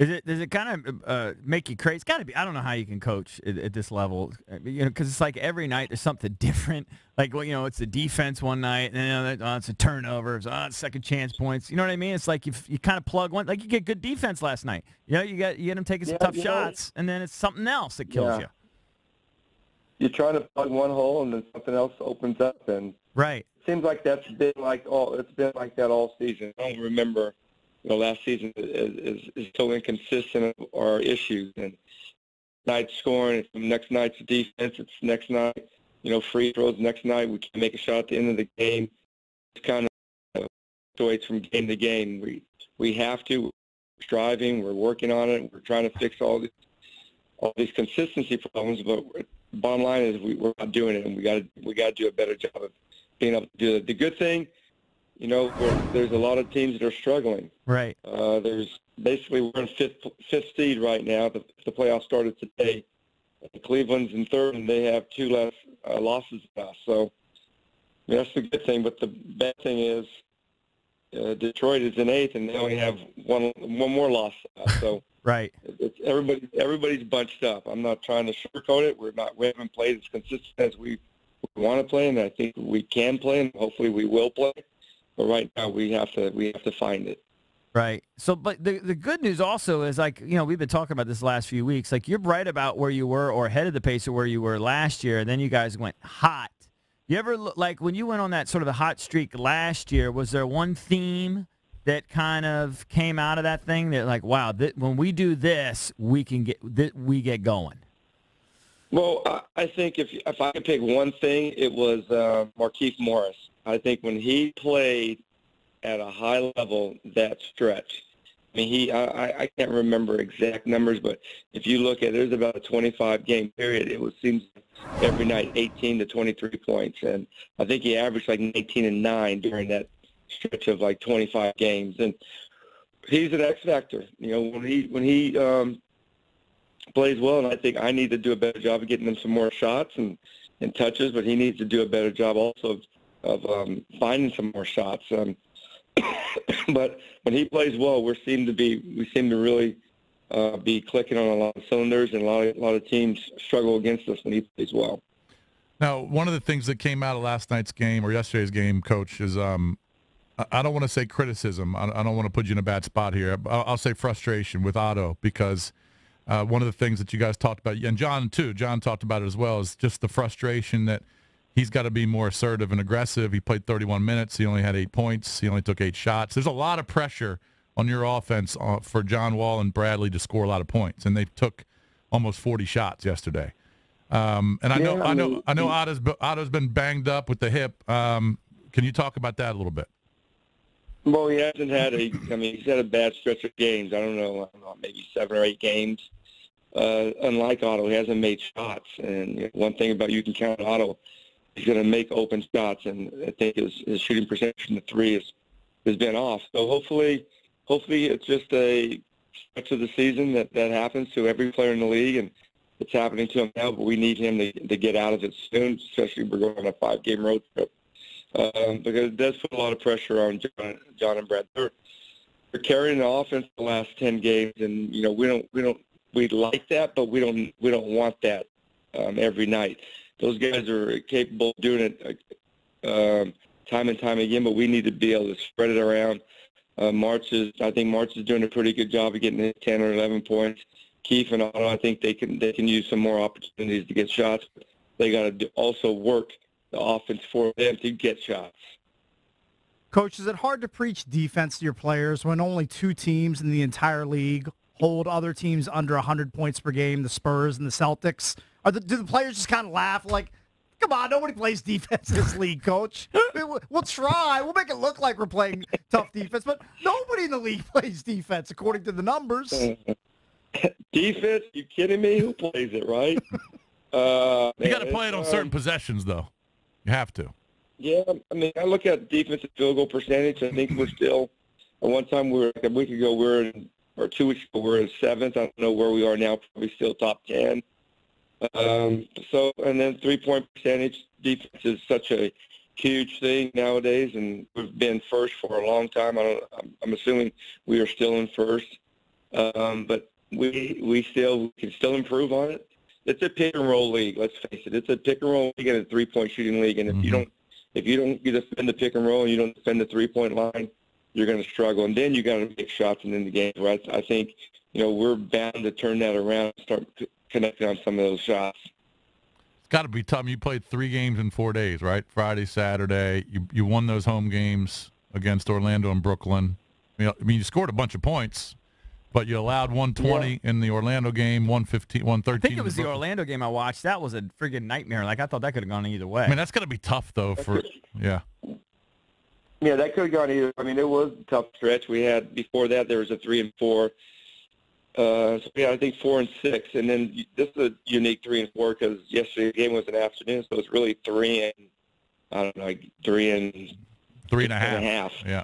Does it kind of make you crazy? It's got to be. I don't know how you can coach at this level, because it's like every night there's something different. Like, well, it's the defense one night, and then it's a turnover, it's second chance points. You know what I mean? It's like you kind of plug one. Like you get good defense last night. You get them taking some tough shots, and then it's something else that kills you. You're trying to plug one hole, and then something else opens up, and right. It seems like that's been like it's been like that all season. I don't remember. Last season is so inconsistent of our issues. And night scoring, it's next night's defense. It's next night, free throws. Next night we can make a shot at the end of the game. It's kind of fluctuates from game to game. We have to. We're striving. We're working on it. We're trying to fix all these consistency problems. But bottom line is we're not doing it, and we got to do a better job of being able to do it. The good thing. There's a lot of teams that are struggling. Right. We're in fifth seed right now. The playoffs started today. Cleveland's in third, and they have 2 less losses than us. So that's the good thing. But the bad thing is Detroit is in eighth, and they only have one more loss than us. So right. It's everybody's bunched up. I'm not trying to sugarcoat it. We haven't played as consistent as we want to play, and I think we can play, and hopefully we will play. But right now we have to find it. Right. So, but the good news also is, like, we've been talking about this the last few weeks. Like, you're right about where you were, or ahead of the pace of where you were last year. And then you guys went hot. You ever like when you went on that sort of a hot streak last year? Was there one theme that kind of came out of that thing that, like, wow, when we do this, we get going? Well, I think if I could pick one thing, it was Markieff Morris. I think when he played at a high level that stretch, I mean, I can't remember exact numbers, but if you look at it, there's about a 25-game period. It seems every night 18 to 23 points, and I think he averaged like 19 and 9 during that stretch of like 25 games. And he's an X factor. When he plays well, and I think I need to do a better job of getting him some more shots and touches, but he needs to do a better job also of finding some more shots. But when he plays well, we seem to really be clicking on a lot of cylinders, and a lot of teams struggle against us when he plays well. Now, one of the things that came out of last night's game or yesterday's game, Coach, is I don't want to say criticism. I don't want to put you in a bad spot here. I'll say frustration with Otto, because one of the things that you guys talked about, and John too, John talked about it as well, is just the frustration that he's got to be more assertive and aggressive. He played 31 minutes. He only had 8 points. He only took 8 shots. There's a lot of pressure on your offense for John Wall and Bradley to score a lot of points, and they took almost 40 shots yesterday. And I know Otto's been banged up with the hip. Can you talk about that a little bit? Well, he hasn't had he's had a bad stretch of games. I don't know, maybe 7 or 8 games. Unlike Otto, he hasn't made shots. And one thing about you can count Otto, he's going to make open shots. And I think his shooting percentage from the 3 has been off. So hopefully it's just a stretch of the season that happens to every player in the league, and it's happening to him now. But we need him to get out of it soon, especially if we're going on a 5-game road trip. Because it does put a lot of pressure on John and Brad. They're carrying the offense the last 10 games, and we like that, but we don't want that every night. Those guys are capable of doing it time and time again, but we need to be able to spread it around. I think March is doing a pretty good job of getting 10 or 11 points. Keith and Otto, I think they can use some more opportunities to get shots. But they got to also work the offense for them to get shots. Coach, is it hard to preach defense to your players when only 2 teams in the entire league hold other teams under 100 points per game, the Spurs and the Celtics? Do the players just kind of laugh like, come on, nobody plays defense in this league, Coach? We'll try. We'll make it look like we're playing tough defense, but nobody in the league plays defense according to the numbers. Defense? You kidding me? Who plays it, right? You got to play it on certain possessions, though. You have to. Yeah, I mean, I look at defensive field goal percentage. I think we're still, at one time, a week ago, or 2 weeks ago, we were in 7th. I don't know where we are now, probably still top 10. And then 3-point percentage. Defense is such a huge thing nowadays, and we've been first for a long time. I'm assuming we are still in first. But we can still improve on it. It's a pick and roll league. Let's face it. It's a pick and roll league and a 3-point shooting league. And if you don't defend the pick and roll and you don't defend the 3-point line, you're going to struggle. And then you got to make shots and in the game. Right? I think we're bound to turn that around and start connecting on some of those shots. It's got to be tough. You played 3 games in 4 days, right? Friday, Saturday. You won those home games against Orlando and Brooklyn. I mean, you scored a bunch of points, but you allowed 120 in the Orlando game, 115, 113. I think it was the Orlando game I watched. That was a friggin' nightmare. Like, I thought that could have gone either way. I mean, that's got to be tough, though. Yeah, that could have gone either. I mean, it was a tough stretch. We had, before that, there was a 3 and 4. So we had, I think, 4 and 6. And then this is a unique 3 and 4 because yesterday's game was an afternoon, so it's really 3 and, I don't know, like 3 and 3.5. Yeah.